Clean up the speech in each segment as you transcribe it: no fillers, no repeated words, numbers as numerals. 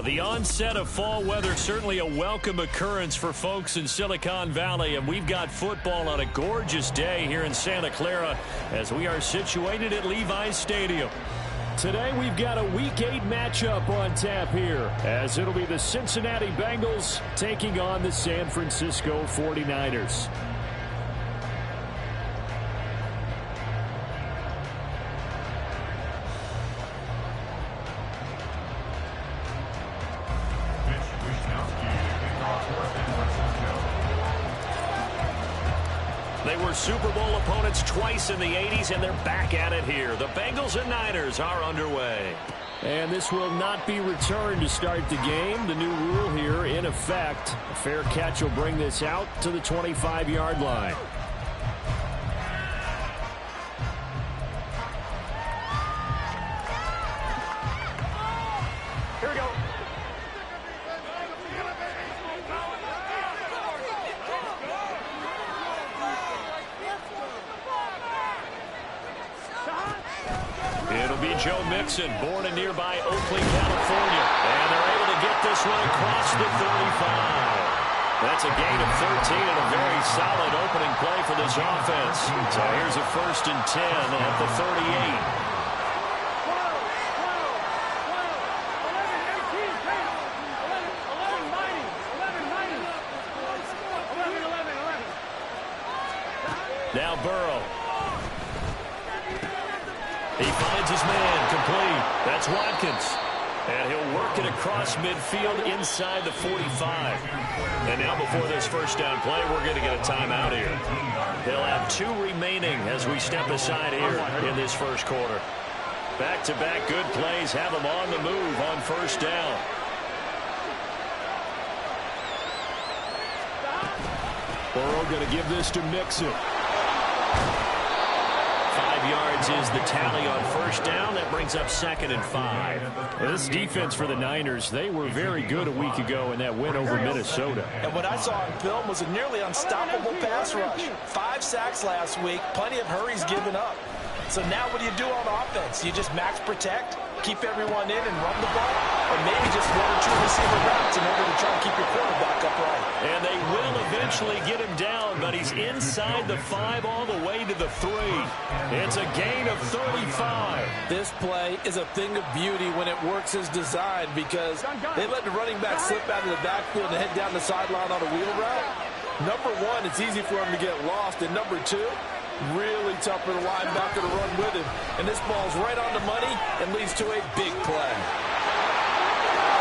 The onset of fall weather, certainly a welcome occurrence for folks in Silicon Valley, and we've got football on a gorgeous day here in Santa Clara as we are situated at Levi's Stadium. Today we've got a Week 8 matchup on tap here, as it'll be the Cincinnati Bengals taking on the San Francisco 49ers. They were Super Bowl opponents twice in the 80s, and they're back at it here. The Bengals and Niners are underway. And this will not be returned to start the game. The new rule here in effect. A fair catch will bring this out to the 25-yard line. Here we go. It'll be Joe Mixon, born in nearby Oakland, California. And they're able to get this one across the 35. That's a gain of 13 and a very solid opening play for this offense. So here's a 1st and 10 at the 38. Now Burrow. He finds his man, complete. That's Watkins. And he'll work it across midfield inside the 45. And now before this first down play, we're going to get a timeout here. They'll have 2 remaining as we step aside here in this first quarter. Back-to-back good plays have them on the move on first down. Burrow going to give this to Mixon. 5 yards is the tally on first down. That brings up 2nd and 5. Well, this defense for the Niners, they were very good a week ago in that win over Minnesota. And what I saw on film was a nearly unstoppable pass rush. 5 sacks last week, plenty of hurries given up. So now what do you do on offense? You just max protect, keep everyone in and run the ball, or maybe just 1 or 2 receiver routes in order to try and keep your quarterback upright. And they will eventually get him down, but he's inside the 5 all the way to the 3. It's a gain of 35. This play is a thing of beauty when it works as designed, because they let the running back slip out of the backfield and head down the sideline on a wheel route. Number 1, it's easy for him to get lost, and number 2, really tough for the linebacker to run with him. And this ball's right on the money and leads to a big play.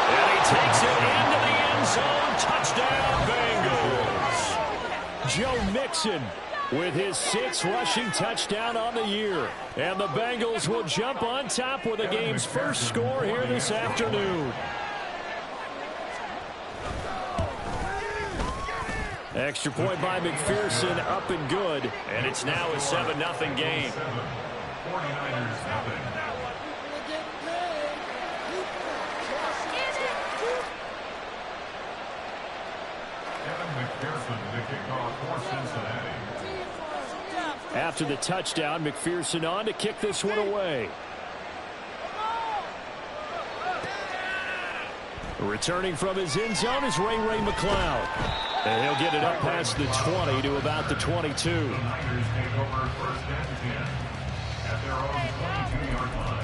And he takes it into the end zone. Touchdown, Bengals. Joe Mixon with his 6th rushing touchdown on the year. And the Bengals will jump on top with the game's first score here this afternoon. Extra point by McPherson, up and good. And it's now a 7-0 game. 49ers 7. Kevin McPherson to kick off for Cincinnati. After the touchdown, McPherson on to kick this one away. Returning from his end zone is Ray McCloud. And he'll get it up past the 20 to about the 22. The Niners take over 1st and 10 at their own 22-yard line.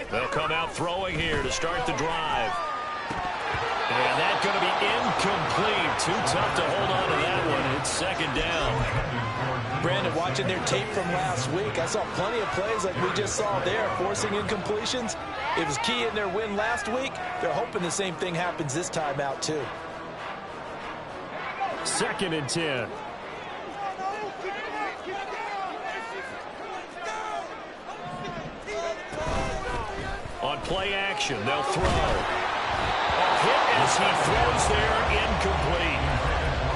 They'll come out throwing here to start the drive. And that's going to be incomplete. Too tough to hold on to that one. It's 2nd down. Brandon, watching their tape from last week, I saw plenty of plays like we just saw there, forcing incompletions. It was key in their win last week. They're hoping the same thing happens this time out, too. 2nd and 10. On play action, they'll throw. A hit as he throws there, incomplete.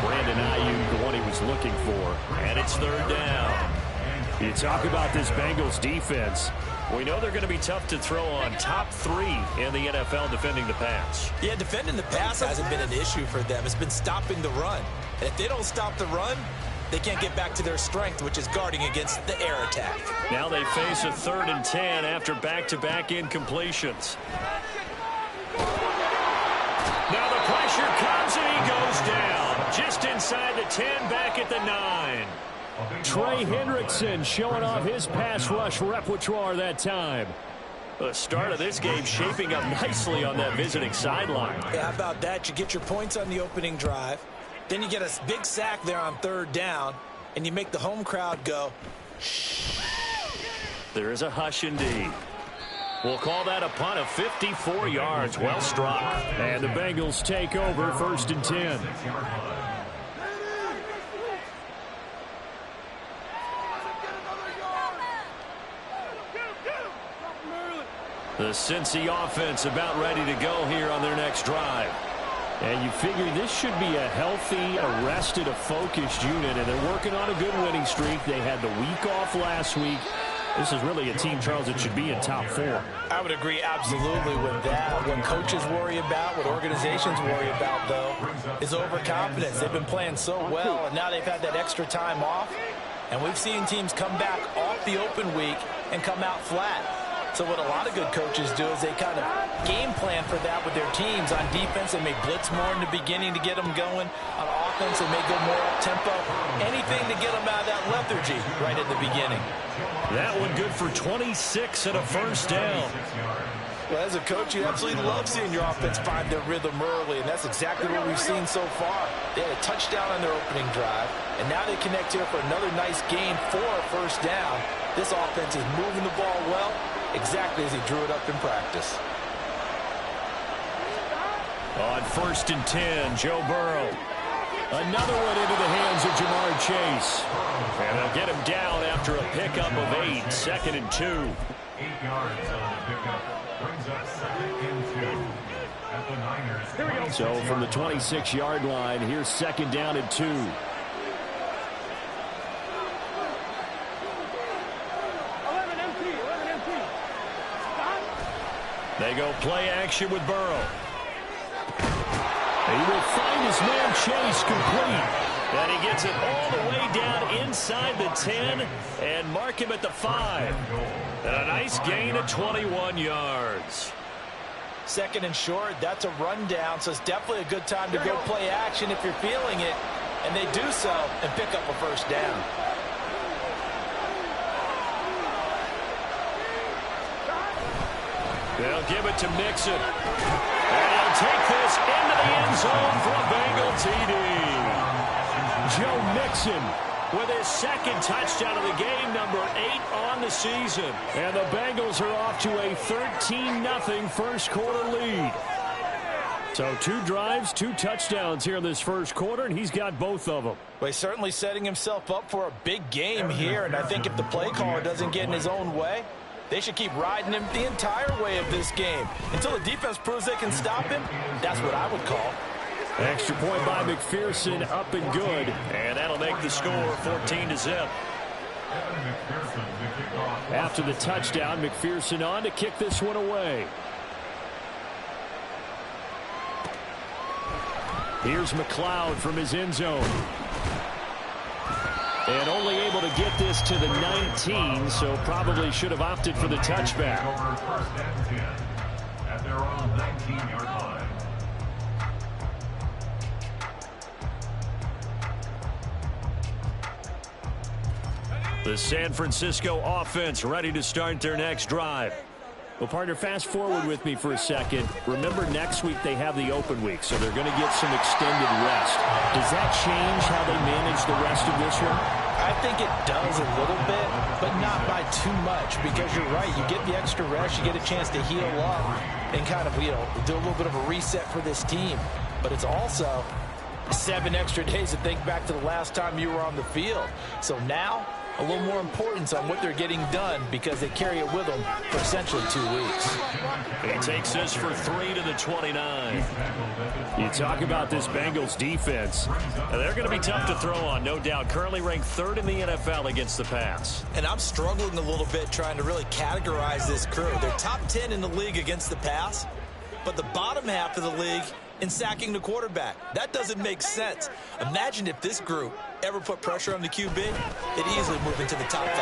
Brandon Ayuk, the one he was looking for. And it's 3rd down. You talk about this Bengals defense. We know they're going to be tough to throw on. Top 3 in the NFL defending the pass. Yeah, defending the pass hasn't been an issue for them. It's been stopping the run. And if they don't stop the run, they can't get back to their strength, which is guarding against the air attack. Now they face a 3rd and 10 after back-to-back incompletions. Now the pressure comes and he goes down. Just inside the 10, back at the 9. Trey Hendrickson showing off his pass rush repertoire that time. The start of this game shaping up nicely on that visiting sideline. Yeah, how about that? You get your points on the opening drive. Then you get a big sack there on 3rd down, and you make the home crowd go, shh. There is a hush indeed. We'll call that a punt of 54 yards. Well struck. And the Bengals take over 1st and 10. The Cincy offense about ready to go here on their next drive. And you figure this should be a healthy, arrested, a focused unit, and they're working on a good winning streak. They had the week off last week. This is really a team, Charles, that should be in top 4. I would agree absolutely with that. What coaches worry about, what organizations worry about, though, is overconfidence. They've been playing so well, and now they've had that extra time off. And we've seen teams come back off the open week and come out flat. So what a lot of good coaches do is they kind of game plan for that with their teams. On defense, they may blitz more in the beginning to get them going. On offense, they may go more up-tempo. Anything to get them out of that lethargy right at the beginning. That one good for 26 and a 1st down. Well, as a coach, you absolutely love seeing your offense find their rhythm early, and that's exactly what we've seen so far. They had a touchdown on their opening drive, and now they connect here for another nice gain for a 1st down. This offense is moving the ball well, exactly as he drew it up in practice. On 1st and 10, Joe Burrow. Another one into the hands of Jamar Chase. And they'll get him down after a pickup of 8, 2nd and 2. 8 yards on the pickup. Brings up 2nd and 2 at the Niners. So from the 26-yard line, here's 2nd down and 2. They go play action with Burrow. He will find his man Chase complete. And he gets it all the way down inside the 10 and mark him at the 5. And a nice gain of 21 yards. 2nd and short, that's a rundown, so it's definitely a good time to go play action if you're feeling it. And they do so and pick up a 1st down. They'll give it to Mixon. And he'll take this into the end zone for a Bengal TD. Joe Mixon with his 2nd touchdown of the game, number 8 on the season. And the Bengals are off to a 13-0 first quarter lead. So 2 drives, 2 touchdowns here in this first quarter, and he's got both of them. Well, he's certainly setting himself up for a big game here, and I think if the play caller doesn't get in his own way, they should keep riding him the entire way of this game. Until the defense proves they can stop him, that's what I would call. Extra point by McPherson, up and good. And that'll make the score 14-0. After the touchdown, McPherson on to kick this one away. Here's McLeod from his end zone. And only able to get this to the 19, so probably should have opted for the touchback. Over 1st and 10 at their own 19-yard line. The San Francisco offense ready to start their next drive. Well, partner, fast forward with me for a second. Remember, next week they have the open week, so they're going to get some extended rest. Does that change how they manage the rest of this one? I think it does a little bit, but not by too much, because you're right. You get the extra rest, you get a chance to heal up and kind of, do a little bit of a reset for this team. But it's also 7 extra days to think back to the last time you were on the field. So now, a little more importance on what they're getting done because they carry it with them for essentially 2 weeks. He takes this for 3 to the 29. You talk about this Bengals defense. They're going to be tough to throw on, no doubt. Currently ranked 3rd in the NFL against the pass. And I'm struggling a little bit trying to really categorize this crew. They're top 10 in the league against the pass, but the bottom half of the league in sacking the quarterback. That doesn't make sense. Imagine if this group ever put pressure on the QB, they'd easily move into the top 5.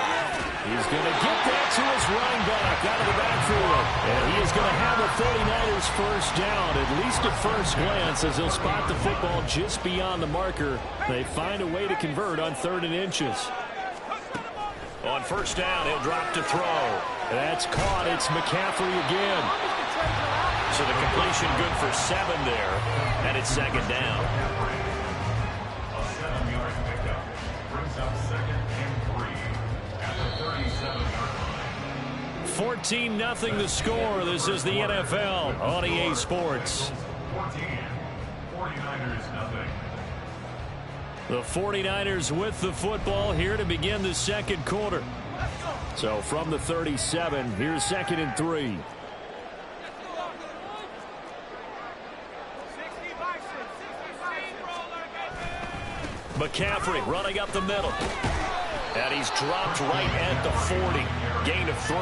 He's going to get that to his running back out of the backfield. And he is going to have the 49ers first down, at least at first glance, as he'll spot the football just beyond the marker. They find a way to convert on 3rd and inches. On first down, he'll drop to throw. That's caught. It's McCaffrey again. So the completion good for 7 there, and it's 2nd down. A 7-yard pickup brings up 2nd and 3 at the 37-yard line. 14-0 the score. This is the NFL on EA Sports. 14, 49ers nothing. The 49ers with the football here to begin the 2nd quarter. So from the 37, here's 2nd and 3. McCaffrey running up the middle. And he's dropped right at the 40. Gain of 3.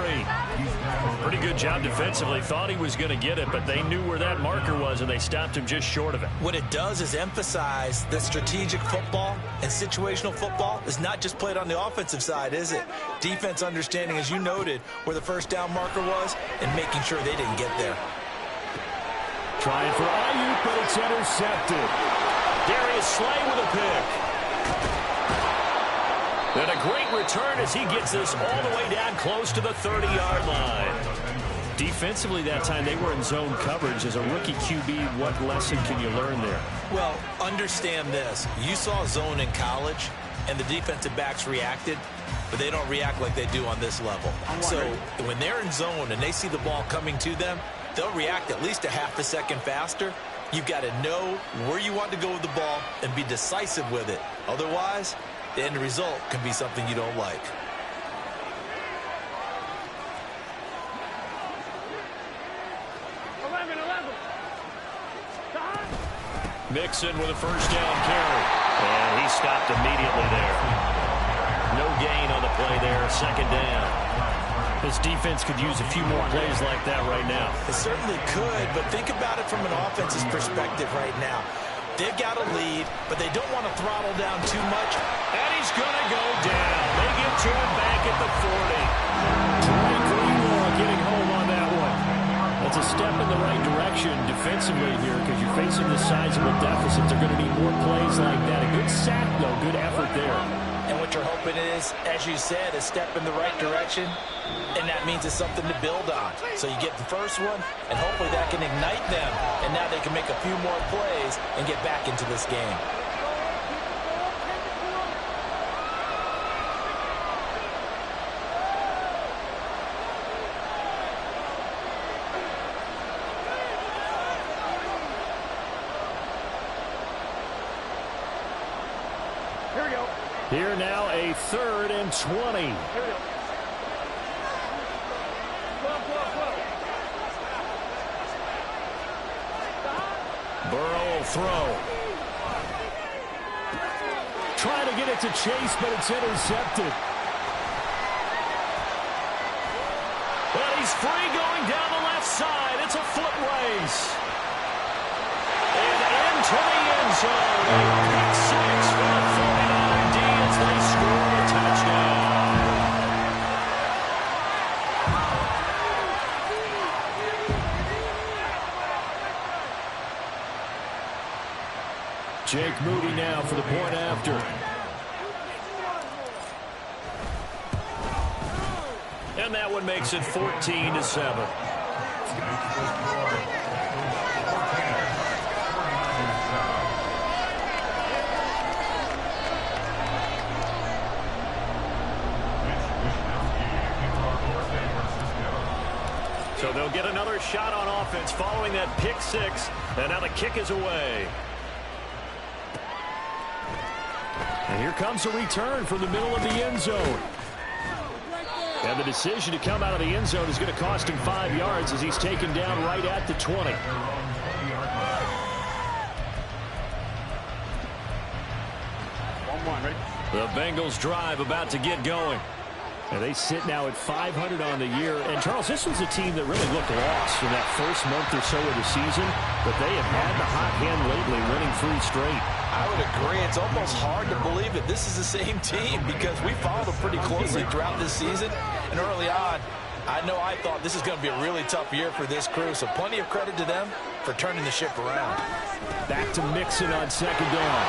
Pretty good job defensively. Thought he was going to get it, but they knew where that marker was, and they stopped him just short of it. What it does is emphasize that strategic football and situational football is not just played on the offensive side, is it? Defense understanding, as you noted, where the first down marker was and making sure they didn't get there. Trying for Ayuk, but it's intercepted. Darius Slay with a pick. And a great return as he gets this all the way down close to the 30-yard line. Defensively that time, they were in zone coverage. As a rookie QB, what lesson can you learn there? Well, understand this. You saw zone in college, and the defensive backs reacted, but they don't react like they do on this level. So when they're in zone and they see the ball coming to them, they'll react at least a half a second faster. You've got to know where you want to go with the ball and be decisive with it. Otherwise, the end result can be something you don't like. Mixon with a first down carry. And he stopped immediately there. No gain on the play there. 2nd down. This defense could use a few more plays like that right now. It certainly could, but think about it from an offense's perspective right now. They've got a lead, but they don't want to throttle down too much. And he's going to go down. They get to him back at the 40. Trey Greenlaw getting home on that one. That's a step in the right direction defensively here because you're facing the sizable deficit. They're going to need more plays like that. A good sack, though. Good effort there. And what you're hoping is, as you said, a step in the right direction, and that means it's something to build on. So you get the first one, and hopefully that can ignite them, and now they can make a few more plays and get back into this game. Here now a 3rd and 20. Burrow will throw. Trying to get it to Chase, but it's intercepted. Well, he's free going down the left side. It's a foot race. And into the end zone. Pick 6 for the 49 as they score a touchdown. Jake Moody now for the point after. And that one makes it 14-7. So they'll get another shot on offense following that pick 6. And now the kick is away. And here comes a return from the middle of the end zone. And the decision to come out of the end zone is going to cost him 5 yards as he's taken down right at the 20. The Bengals drive about to get going. And they sit now at 500 on the year. And, Charles, this was a team that really looked lost in that first month or so of the season. But they have had the hot hand lately, winning 3 straight. I would agree. It's almost hard to believe that this is the same team because we followed them pretty closely throughout this season. And early on, I thought this is going to be a really tough year for this crew. So plenty of credit to them for turning the ship around. Back to Mixon on second down.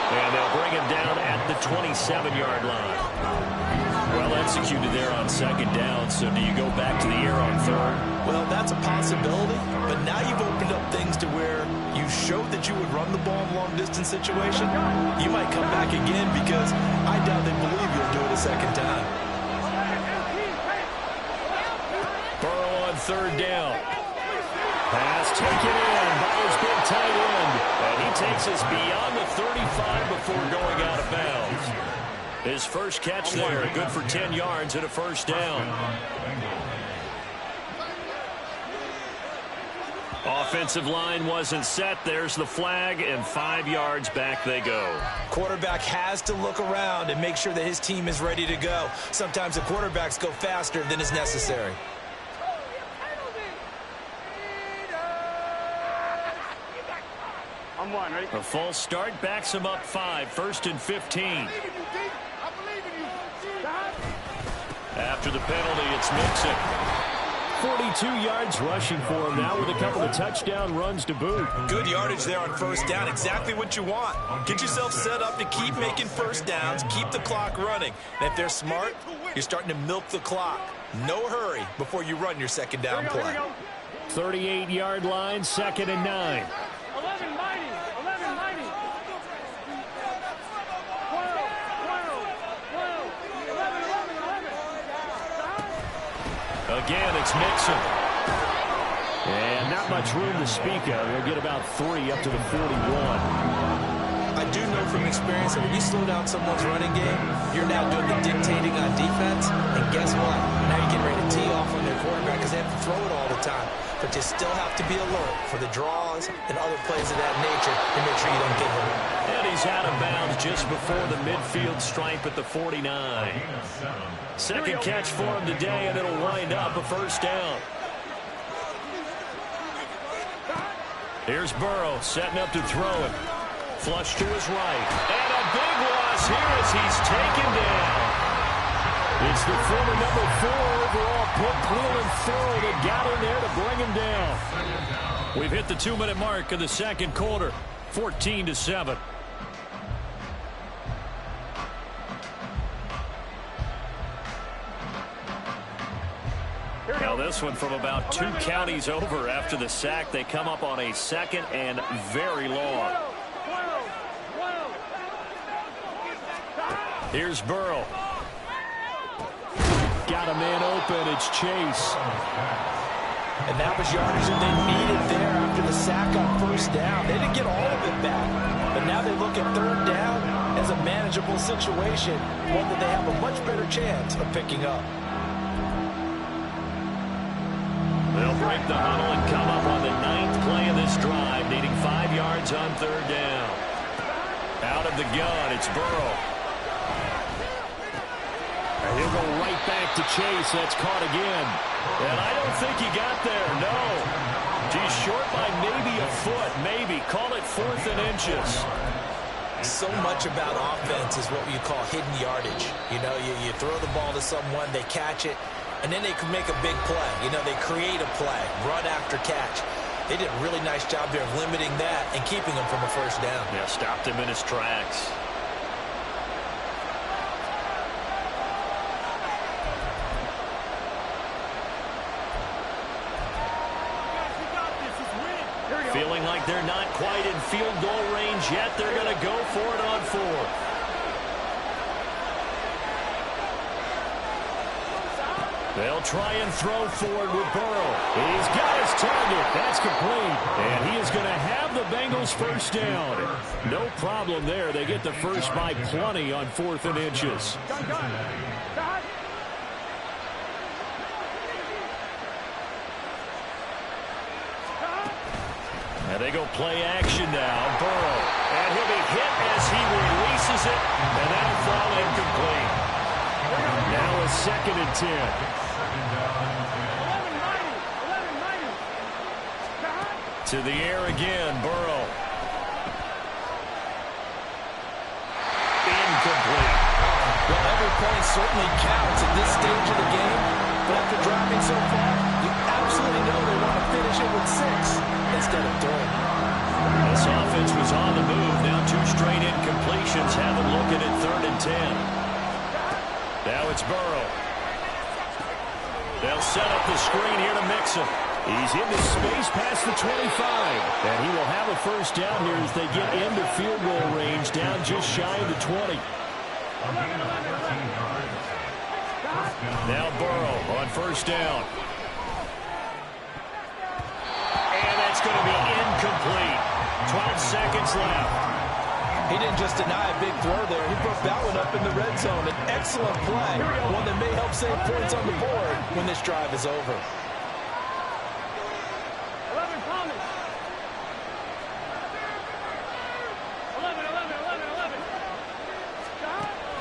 And they'll bring him down at the 27-yard line. Well executed there on second down. So do you go back to the air on third? Well, that's a possibility. But now you've opened up things to where you showed that you would run the ball in long-distance situation. You might come back again because I doubt they believe you'll do it a second time. Burrow on third down. Pass taken in by his big tight end. And he takes us beyond the 35 before going out of bounds. His first catch there, good for 10 yards and a first down. Offensive line wasn't set. There's the flag, and 5 yards back they go. Quarterback has to look around and make sure that his team is ready to go. Sometimes the quarterbacks go faster than is necessary. A false start backs him up 5, 1st and 15. After the penalty, it's Mixon. 42 yards rushing for him now with a couple of touchdown runs to boot. Good yardage there on first down. Exactly what you want. Get yourself set up to keep making first downs, keep the clock running. And if they're smart, you're starting to milk the clock. No hurry before you run your second down play. 38-yard line, 2nd and 9. Again, it's Mixon. And not much room to speak of. He'll get about 3 up to the 41. I do know from experience that when you slow down someone's running game, you're now doing the dictating on defense. And guess what? Now you're getting ready to tee off on their quarterback because they have to throw it all the time. But you still have to be alert for the draws and other plays of that nature to make sure you don't get hurt. And he's out of bounds just before the midfield stripe at the 49. Second catch for him today, and it'll wind up a first down. Here's Burrow setting up to throw it. Flush to his right. And a big loss here as he's taken down. It's the former number 4 overall pick, Cleveland Ferrell, that got in there to bring him down. We've hit the 2-minute mark of the second quarter, 14-7. Now this one from about 2 counties over after the sack. They come up on a 2nd and very long. Here's Burrow. Got a man open. It's Chase. And that was yardage that they needed there after the sack on first down. They didn't get all of it back. But now they look at third down as a manageable situation, one that they have a much better chance of picking up. They'll break the huddle and come up on the 9th play of this drive, needing 5 yards on third down. Out of the gun, it's Burrow. And he'll go right back to Chase. That's caught again. And I don't think he got there, no. He's short by maybe a foot, maybe. Call it 4th and inches. So much about offense is what you call hidden yardage. You know, you throw the ball to someone, they catch it, and then they can make a big play. You know, they create a play, run after catch. They did a really nice job there of limiting that and keeping him from a first down. Yeah, stopped him in his tracks. Feeling like they're not quite in field goal range yet. They're going to go for it on 4th. They'll try and throw forward with Burrow. He's got his target. That's complete. And he is going to have the Bengals first down. No problem there. They get the first by plenty on 4th and inches. And they go play action now. Burrow. And he'll be hit as he releases it. And that'll fall incomplete. Now a 2nd and 10. To the air again, Burrow. Incomplete. Well, every point certainly counts at this stage of the game. But after driving so far, you absolutely know they want to finish it with 6 instead of 3. This offense was on the move. Now 2 straight incompletions. Have them looking at 3rd and 10. Now it's Burrow. They'll set up the screen here to Mixon. He's into space past the 25. And he will have a first down here as they get into field goal range, down just shy of the 20. Now Burrow on first down. And that's going to be incomplete. 12 seconds left. He didn't just deny a big throw there. He broke that one up in the red zone. An excellent play. One that may help save points on the board when this drive is over.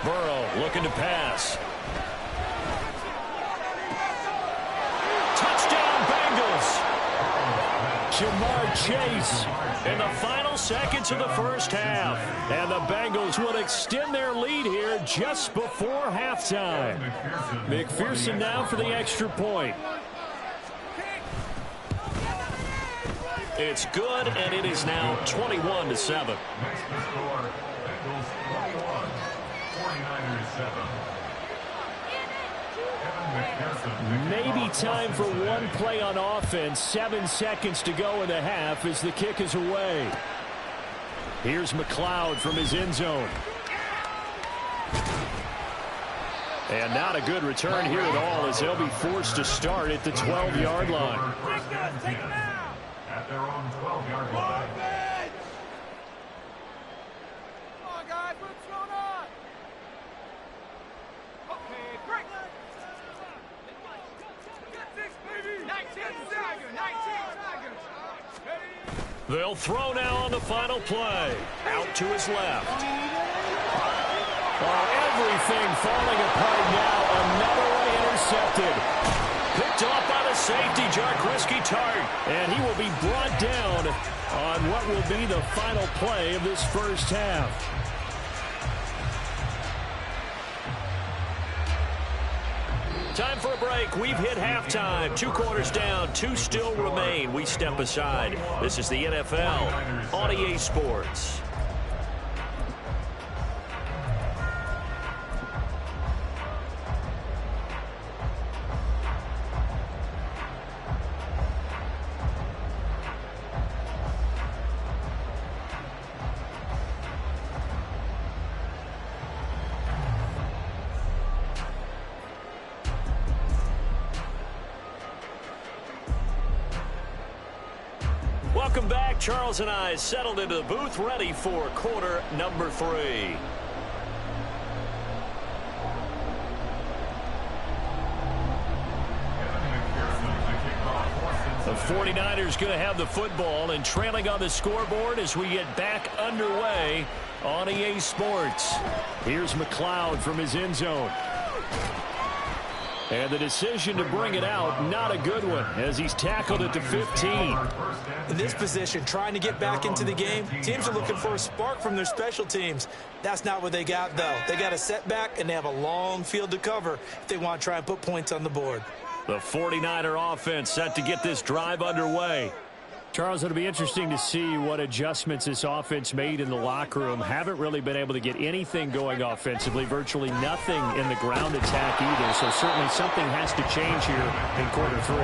Burrow looking to pass. Touchdown Bengals. Jamar Chase in the final seconds of the first half. And the Bengals will extend their lead here just before halftime. McPherson now for the extra point. It's good, and it is now 21-7. Maybe time for one play on offense. 7 seconds to go in the half as the kick is away. Here's McLeod from his end zone. And not a good return here at all as they'll be forced to start at the 12-yard line. At their own 12-yard line. They'll throw now on the final play. Out to his left. Oh, everything falling apart now. Another way intercepted. Picked off by the safety, Jarquiski Tart. And he will be brought down on what will be the final play of this first half. Time for a break. We've hit halftime. 2 quarters down. 2 still remain. We step aside. This is the NFL on EA Sports. Welcome back. Charles and I settled into the booth, ready for quarter number 3. The 49ers going to have the football and trailing on the scoreboard as we get back underway on EA Sports. Here's McLeod from his end zone. And the decision to bring it out, not a good one, as he's tackled at the 15. In this position, trying to get back into the game, teams are looking for a spark from their special teams. That's not what they got, though. They got a setback, and they have a long field to cover if they want to try and put points on the board. The 49er offense set to get this drive underway. Charles, it'll be interesting to see what adjustments this offense made in the locker room. Haven't really been able to get anything going offensively, virtually nothing in the ground attack either. So certainly something has to change here in quarter 3.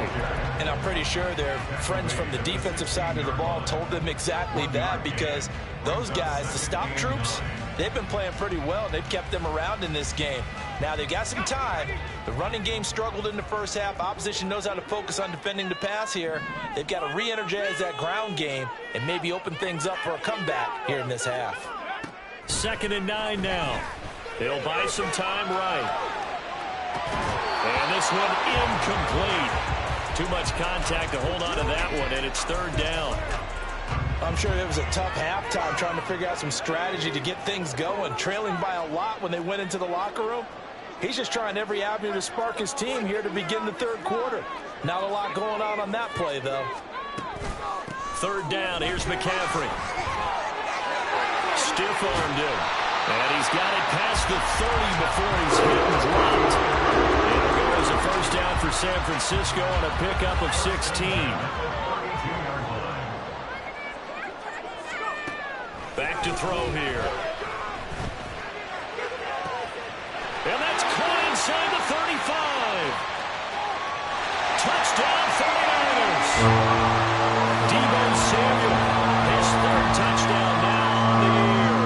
And I'm pretty sure their friends from the defensive side of the ball told them exactly that, because those guys, the stop troops, they've been playing pretty well. They've kept them around in this game. Now, they've got some time. The running game struggled in the first half. Opposition knows how to focus on defending the pass here. They've got to re-energize that ground game and maybe open things up for a comeback here in this half. 2nd and 9 now. They'll buy some time right. And this one incomplete. Too much contact to hold on to that one, and it's 3rd down. I'm sure it was a tough halftime trying to figure out some strategy to get things going. Trailing by a lot when they went into the locker room. He's just trying every avenue to spark his team here to begin the 3rd quarter. Not a lot going on that play, though. 3rd down. Here's McCaffrey. Stiff-armed him. And he's got it past the 30 before he's hit and dropped. It'll go as a 1st down for San Francisco on a pickup of 16. Back to throw here. And that's caught inside the 35. Touchdown 49ers. Deebo Samuel, his 3rd touchdown now on the year.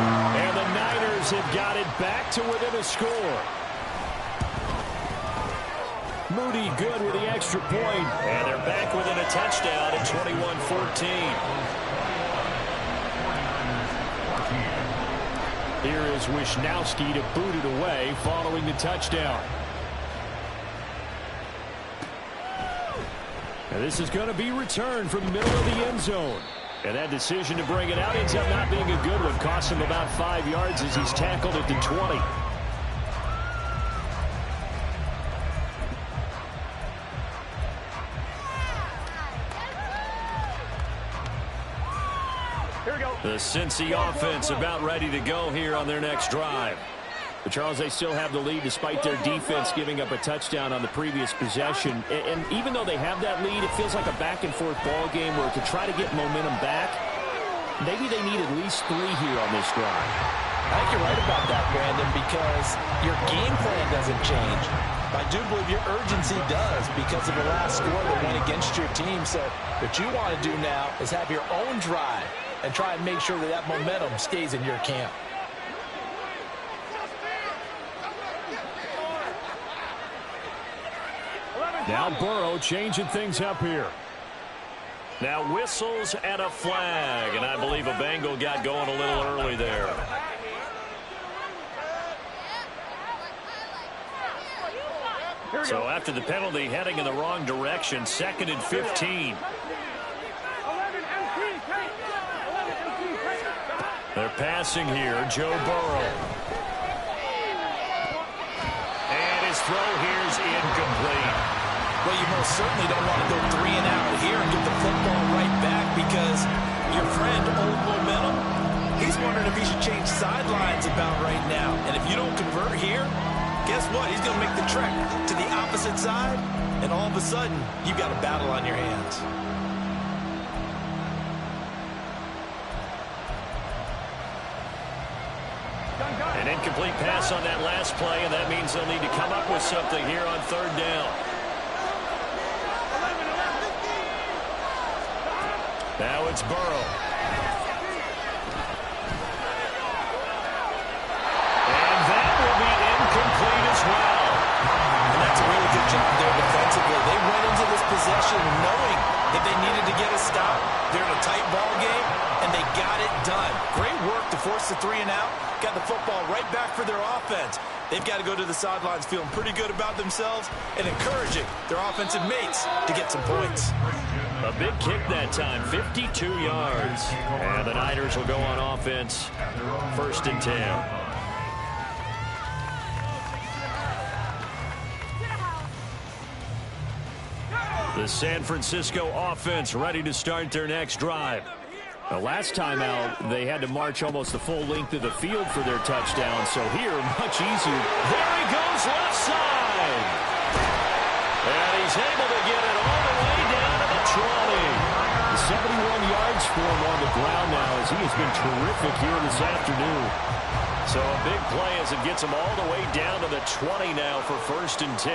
And the Niners have got it back to within a score. Moody good with the extra point. And they're back within a touchdown at 21-14. Here is Wisnowski to boot it away following the touchdown. And this is going to be returned from the middle of the end zone. And that decision to bring it out ends up not being a good one. Costs him about 5 yards as he's tackled at the 20. The Cincy offense about ready to go here on their next drive. But, Charles, they still have the lead despite their defense giving up a touchdown on the previous possession. And even though they have that lead, it feels like a back-and-forth ball game where to try to get momentum back, maybe they need at least 3 here on this drive. I think you're right about that, Brandon, because your game plan doesn't change. I do believe your urgency does because of the last score that went against your team. So what you want to do now is have your own drive and try and make sure that that momentum stays in your camp. Now Burrow changing things up here. Now whistles and a flag, and I believe a Bengal got going a little early there. So after the penalty, heading in the wrong direction, 2nd and 15. They're passing here, Joe Burrow. And his throw here is incomplete. Well, you most certainly don't want to go 3 and out here and get the football right back because your friend, Old Momentum, he's wondering if he should change sidelines about right now. And if you don't convert here, guess what? He's going to make the trek to the opposite side, and all of a sudden, you've got a battle on your hands. An incomplete pass on that last play, and that means they'll need to come up with something here on 3rd down. Now it's Burrow. And that will be incomplete as well. And that's a really good job there defensively. They went into this possession knowing that they needed to get a stop. They're in a tight ball game, and they got it done. Great work to force the 3 and out. Got the football right back for their offense. They've got to go to the sidelines feeling pretty good about themselves and encouraging their offensive mates to get some points. A big kick that time, 52 yards. And the Niners will go on offense, 1st and 10. The San Francisco offense ready to start their next drive. The last time out, they had to march almost the full length of the field for their touchdown. So here, much easier. There he goes left side. And he's able to get it all the way down to the 20. 71 yards for him on the ground now as he has been terrific here this afternoon. So a big play as it gets him all the way down to the 20 now for 1st and 10.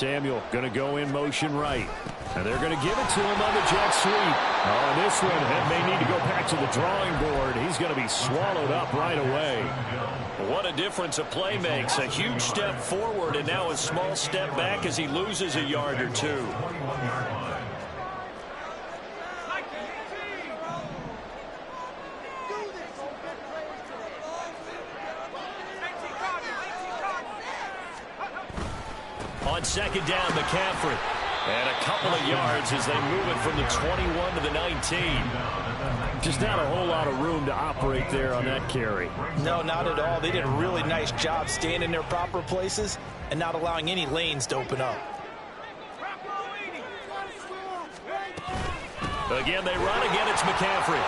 Samuel going to go in motion right. And they're going to give it to him on the jet sweep. Oh, and this one may need to go back to the drawing board. He's going to be swallowed up right away. What a difference a play makes. A huge step forward and now a small step back as he loses a yard or two. On second down, McCaffrey. And a couple of yards as they move it from the 21 to the 19. Just not a whole lot of room to operate there on that carry. No, not at all. They did a really nice job staying in their proper places and not allowing any lanes to open up. Again, they run. Again, it's McCaffrey.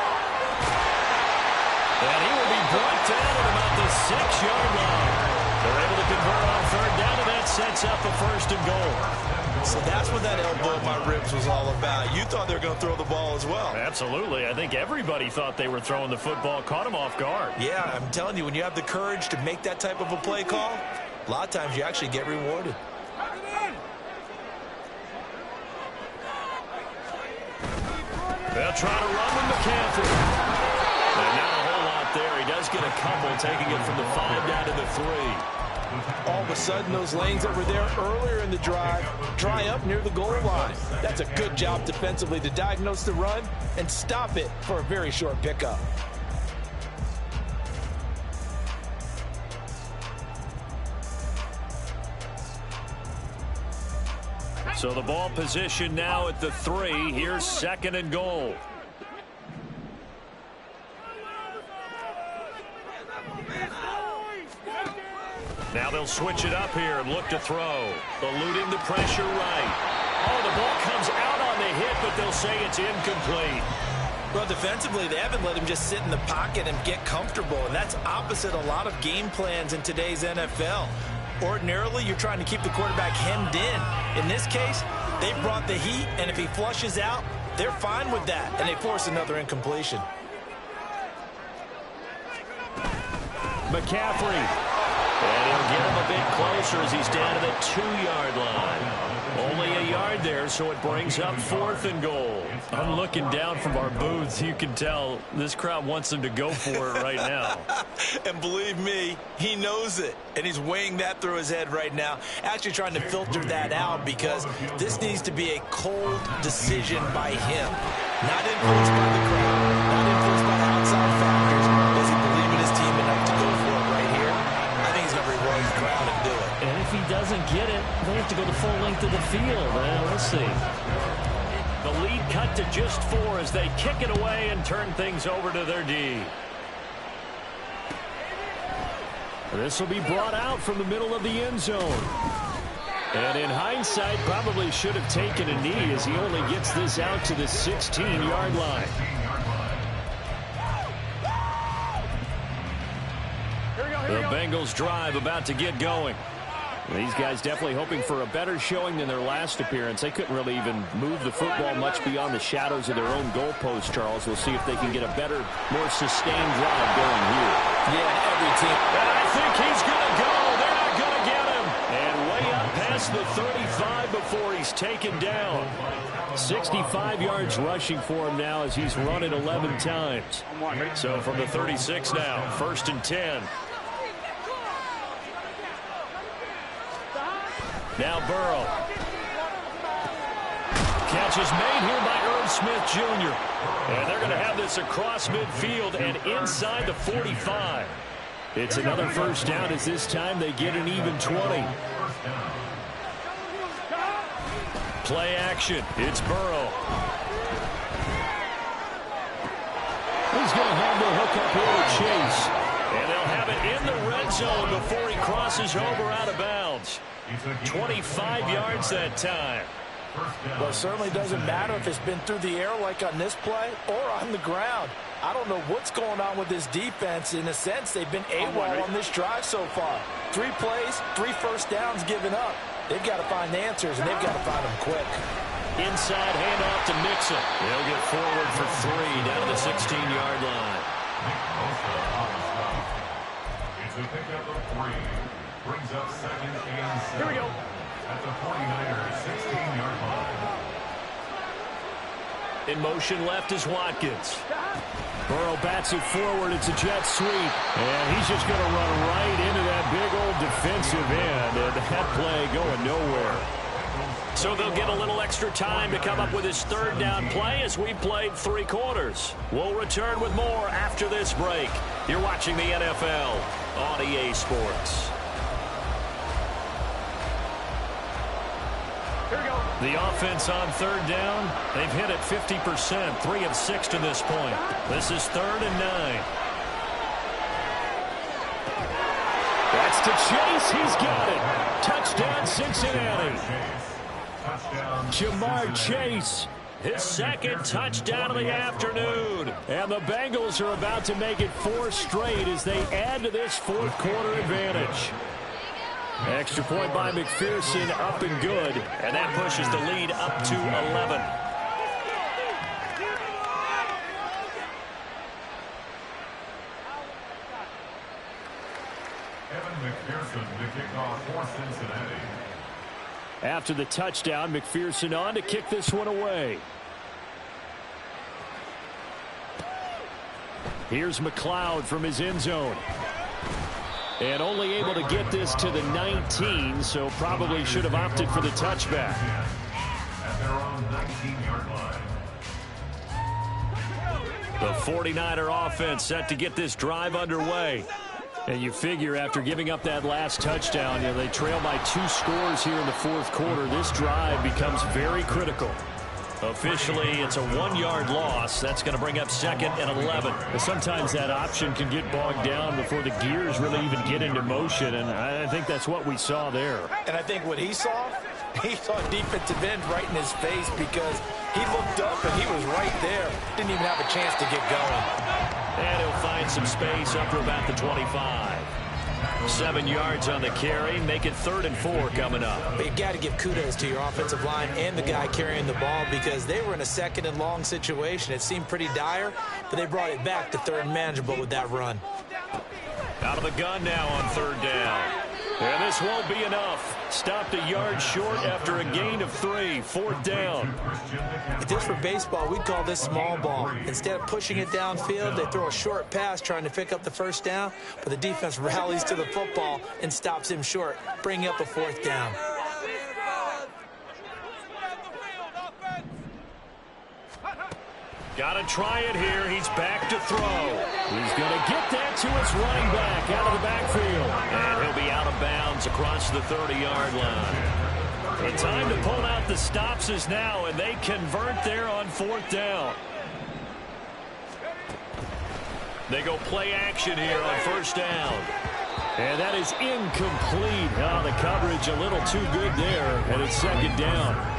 And he will be brought down at about the 6-yard line. They're able to convert on third down, and that sets up a 1st and goal. So that's what that elbow in my ribs was all about. You thought they were going to throw the ball as well. Absolutely. I think everybody thought they were throwing the football, caught him off guard. Yeah, I'm telling you, when you have the courage to make that type of a play call, a lot of times you actually get rewarded. They'll try to run with McCaffrey. And not a whole lot there. He does get a couple, taking it from the 5 down to the 3. All of a sudden, those lanes that were there earlier in the drive dry up near the goal line. That's a good job defensively to diagnose the run and stop it for a very short pickup. So the ball position now at the 3. Here's 2nd and goal. Now they'll switch it up here and look to throw. Eluding the pressure right. Oh, the ball comes out on the hit, but they'll say it's incomplete. Well, defensively, they haven't let him just sit in the pocket and get comfortable, and that's opposite a lot of game plans in today's NFL. Ordinarily, you're trying to keep the quarterback hemmed in. In this case, they brought the heat, and if he flushes out, they're fine with that, and they force another incompletion. McCaffrey. And he'll get him a bit closer as he's down to the 2-yard line. Only a yard there, so it brings up 4th and goal. I'm looking down from our booths. You can tell this crowd wants them to go for it right now. And believe me, he knows it. And he's weighing that through his head right now. Actually trying to filter that out because this needs to be a cold decision by him. Not influenced by the crowd. Not influenced by outside factors. Does he believe in his team enough to go for it right here? I think he's going to reward the crowd and do it. And if he doesn't get it, they have to go the full length of the field. Let's see. The lead cut to just 4 as they kick it away and turn things over to their D. This will be brought out from the middle of the end zone. And in hindsight, probably should have taken a knee as he only gets this out to the 16-yard line. The Bengals drive about to get going. These guys definitely hoping for a better showing than their last appearance. They couldn't really even move the football much beyond the shadows of their own goalpost, Charles. We'll see if they can get a better, more sustained drive going here. Yeah, every team. And I think he's going to go. They're not going to get him. And way up past the 35 before he's taken down. 65 yards rushing for him now as he's run it 11 times. So from the 36 now, 1st and 10. Now Burrow. Catch is made here by Irv Smith Jr. And they're going to have this across midfield and inside the 45. It's another 1st down as this time they get an even 20. Play action. It's Burrow. He's going to have the hook up here to Chase. And they'll have it in the red zone before he crosses over out of bounds. 25 yards that time. Well, it certainly doesn't matter if it's been through the air like on this play or on the ground. I don't know what's going on with this defense. In a sense, they've been AWOL on this drive so far. 3 plays, 3 first downs given up. They've got to find the answers, and they've got to find them quick. Inside handoff to Mixon. They'll get forward for 3 down to the 16-yard line. It's a pickup of 3. Brings up 2nd and 7. Here we go. at the 49ers 16-yard line. In motion left is Watkins. Burrow bats it forward. It's a jet sweep. And he's just going to run right into that big old defensive end. And that play going nowhere. So they'll get a little extra time to come up with his third down play as we've played 3 quarters. We'll return with more after this break. You're watching the NFL on EA Sports. The offense on third down, they've hit it 50%, 3 of 6 to this point. This is 3rd and 9. That's to Chase. He's got it. Touchdown, Cincinnati. Jamar Chase, his 2nd touchdown of the afternoon. And the Bengals are about to make it 4 straight as they add to this 4th quarter advantage. Extra point by McPherson, up and good. And that pushes the lead up to 11. Evan McPherson to kick off for Cincinnati. After the touchdown, McPherson on to kick this one away. Here's McLeod from his end zone. And only able to get this to the 19, so probably should have opted for the touchback. At their own 19-yard line. The 49er offense set to get this drive underway. And you figure after giving up that last touchdown, they trail by 2 scores here in the 4th quarter. This drive becomes very critical. Officially, it's a 1-yard loss. That's going to bring up 2nd and 11. But sometimes that option can get bogged down before the gears really even get into motion, and I think that's what we saw there. And I think what he saw defensive end right in his face because he looked up and he was right there. Didn't even have a chance to get going. And he'll find some space up to about the 25. 7 yards on the carry, make it 3rd and 4 coming up. But you've got to give kudos to your offensive line and the guy carrying the ball because they were in a 2nd and long situation. It seemed pretty dire, but they brought it back to 3rd and manageable with that run. Out of the gun now on 3rd down. And this won't be enough. Stopped a yard short after a gain of 3. 4th down. If this were baseball, we'd call this small ball. Instead of pushing it downfield, they throw a short pass trying to pick up the 1st down, but the defense rallies to the football and stops him short, bringing up a 4th down. Got to try it here. He's back to throw. He's going to get that to his running back out of the backfield. And he'll be out of bounds across the 30-yard line. The time to pull out the stops is now, and they convert there on 4th down. They go play action here on 1st down. And that is incomplete. Oh, the coverage a little too good there, and it's 2nd down.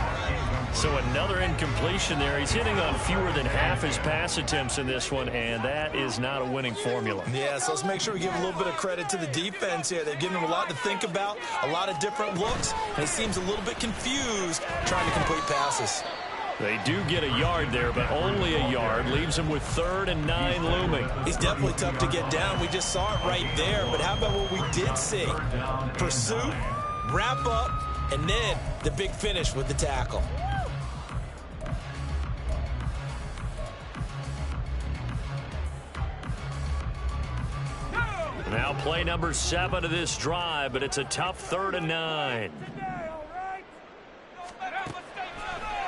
So another incompletion there. He's hitting on fewer than half his pass attempts in this one, and that is not a winning formula. Yeah, so let's make sure we give a little bit of credit to the defense here. They've given him a lot to think about, a lot of different looks, and he seems a little bit confused trying to complete passes. They do get a yard there, but only a yard. Leaves him with 3rd and 9 looming. He's definitely tough to get down. We just saw it right there, but how about what we did see? Pursuit, wrap up, and then the big finish with the tackle. Now play number 7 of this drive, but it's a tough 3rd and 9.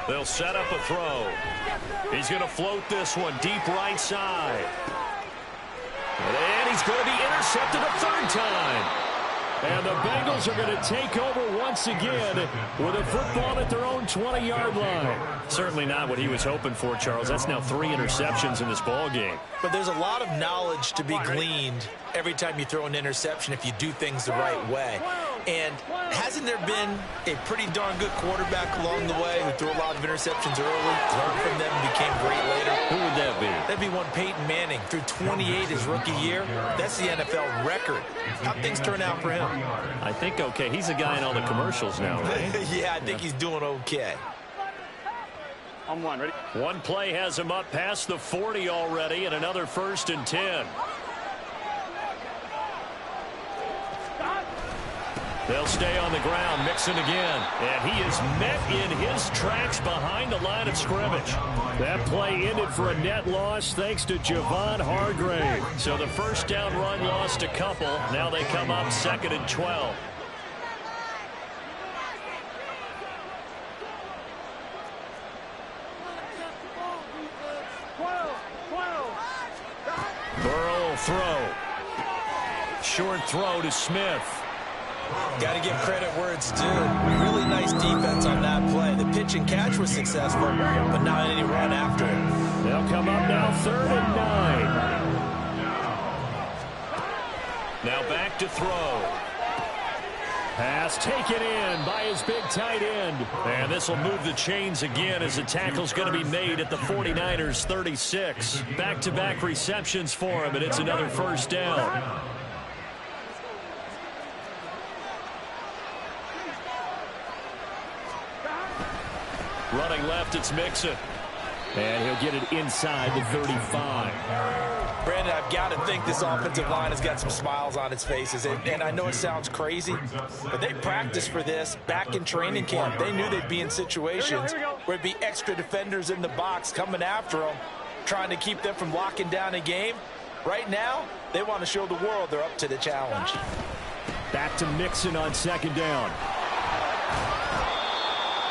They'll set up a throw. He's going to float this one deep right side. And he's going to be intercepted a 3rd time. And the Bengals are going to take over once again with a football at their own 20-yard line. Certainly not what he was hoping for, Charles. That's now 3 interceptions in this ball game. But there's a lot of knowledge to be gleaned every time you throw an interception if you do things the right way. And hasn't there been a pretty darn good quarterback along the way who threw a lot of interceptions early, learned from them, and became great later? Who would that be? That'd be one Peyton Manning. Threw 28 his rookie year. That's the NFL record. How'd things turn out for him? I think okay. He's a guy in all the commercials now, right? Yeah, I think he's doing okay. On 1, ready? One play has him up past the 40 already, and another 1st and 10. They'll stay on the ground, Mixon again. And he is met in his tracks behind the line of scrimmage. That play ended for a net loss thanks to Javon Hargrave. So the first down run lost a couple. Now they come up 2nd and 12. Burrow will throw. Short throw to Smith. Got to give credit where it's due. Really nice defense on that play. The pitch and catch was successful, but not any run after it. They'll come up now 3rd and 9. Now back to throw. Pass taken in by his big tight end. And this will move the chains again as the tackle's going to be made at the 49ers 36. Back-to-back receptions for him, and it's another first down. Running left, it's Mixon. And he'll get it inside the 35. Brandon, I've got to think this offensive line has got some smiles on its faces. And I know it sounds crazy, but they practiced for this back in training camp. They knew they'd be in situations where it'd be extra defenders in the box coming after them, trying to keep them from locking down a game. Right now, they want to show the world they're up to the challenge. Back to Mixon on 2nd down.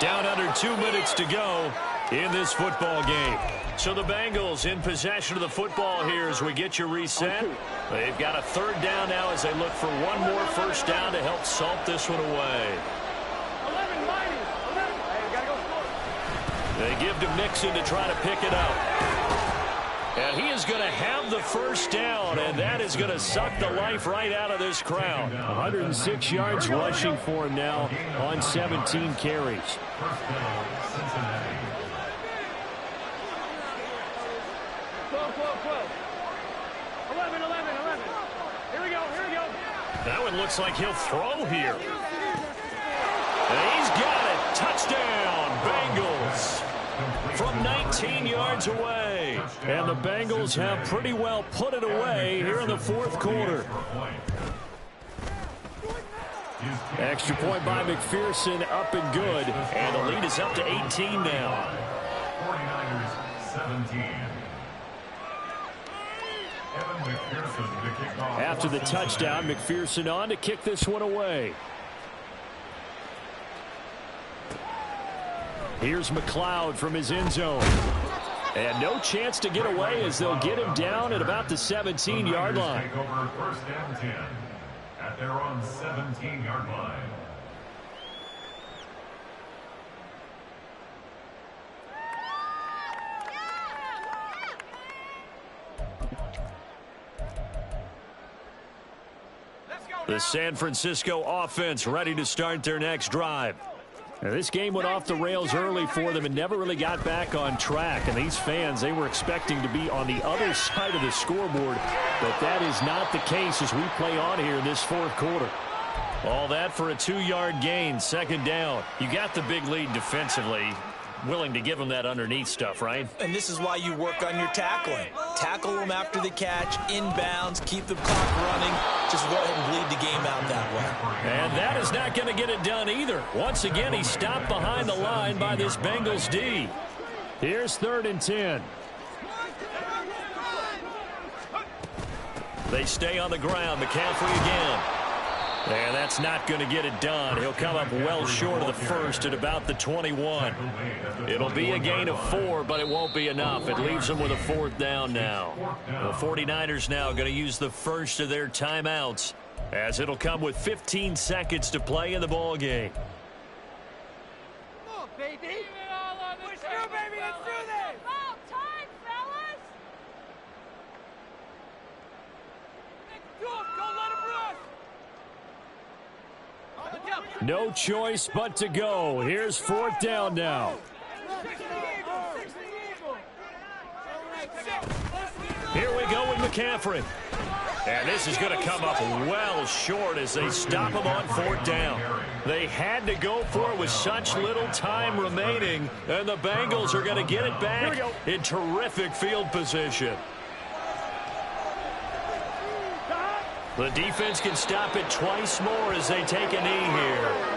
Down under 2 minutes to go in this football game. So the Bengals in possession of the football here as we get you reset. They've got a 3rd down now as they look for one more first down to help salt this one away. They give to Mixon to try to pick it up. And he is going to have the first down, and that is going to suck the life right out of this crowd. 106 yards rushing for him now on 17 carries. That one looks like he'll throw here. And he's got it. Touchdown, Bengals. From 19 yards away. And the Bengals have pretty well put it away here in the 4th quarter. Extra point by McPherson, up and good. And the lead is up to 18 now. 49ers 17. After the touchdown, McPherson on to kick this one away. Here's McLeod from his end zone. And no chance to get away as they'll get him down at about the 17-yard line. Take over 1st and 10 at their own 17-yard line. The San Francisco offense ready to start their next drive. Now, this game went off the rails early for them and never really got back on track. And these fans, they were expecting to be on the other side of the scoreboard. But that is not the case as we play on here in this 4th quarter. All that for a 2-yard gain, 2nd down. You got the big lead defensively. Willing to give them that underneath stuff, right? And this is why you work on your tackling. Tackle them after the catch, inbounds, keep the clock running. Just go ahead and bleed the game out that way. And that is not going to get it done either. Once again, he stopped behind the line by this Bengals D. Here's 3rd and 10. They stay on the ground. McCaffrey again. And that's not going to get it done. He'll come up well short of the first at about the 21. It'll be a gain of 4, but it won't be enough. It leaves them with a 4th down now. The 49ers now going to use the first of their timeouts as it'll come with 15 seconds to play in the ball game. Come on, baby. Push through, baby. Let's do this. About time, fellas. Don't let him rush. No choice but to go. Here's 4th down now. Here we go with McCaffrey. And this is going to come up well short as they stop him on 4th down. They had to go for it with such little time remaining. And the Bengals are going to get it back in terrific field position. The defense can stop it twice more as they take a knee here.